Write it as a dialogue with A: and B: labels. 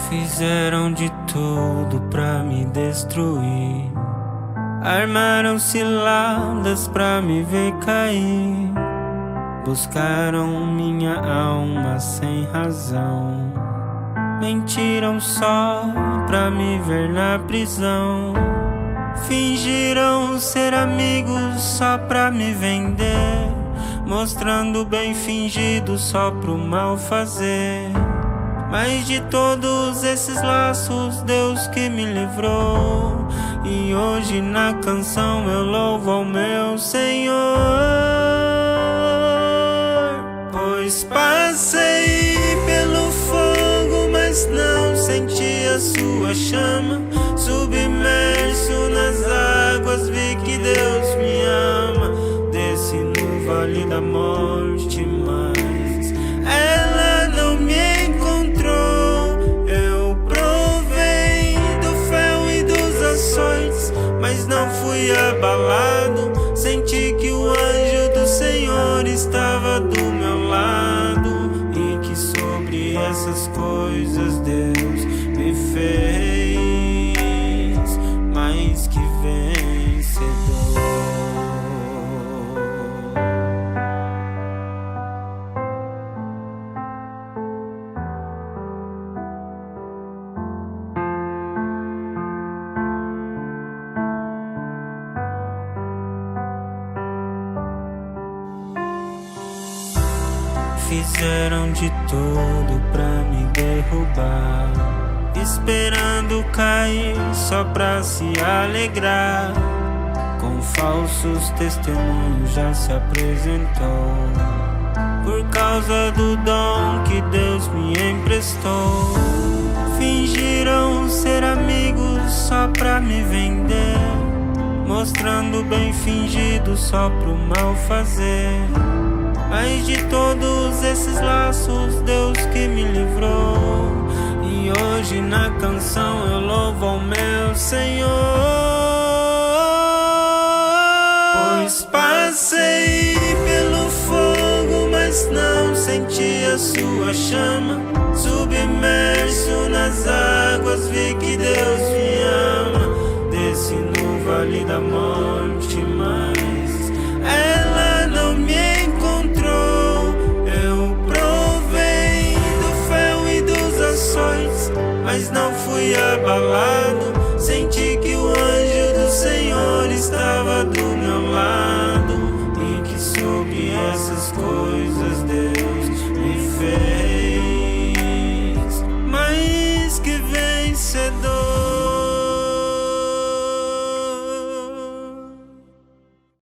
A: Fizeram de tudo pra me destruir, armaram ciladas pra me ver cair, buscaram minha alma sem razão, mentiram só pra me ver na prisão, fingiram ser amigos só pra me vender, mostrando bem fingido só pro mal fazer. Mas de todos esses laços, Deus que me livrou, e hoje na canção eu louvo ao meu Senhor. Pois passei pelo fogo, mas não senti a sua chama, submerso nas águas vi que Deus me ama, desci no vale da morte, mas ela não me encontrou. Eu provei do fel e dos açoites, mas não fui abalado, senti que o anjo do Senhor estava do meu lado, e que sobre essas coisas Deus me fez mais que vencedor. Fizeram de tudo pra me derrubar, esperando cair só pra se alegrar. Com falsos testemunhos já se apresentou, por causa do dom que Deus me emprestou. Fingiram ser amigos só pra me vender, mostrando bem fingido só pro mal fazer. Mas de todos esses laços, Deus que me livrou, e hoje na canção eu louvo ao meu Senhor. Pois passei pelo fogo, mas não senti a sua chama, submerso nas águas vi que Deus me ama, desci no vale da morte, mas ela não me encontrou. Eu provei do fel e dos açoites, mas não fui abalado, senti que o anjo do Senhor estava do meu lado,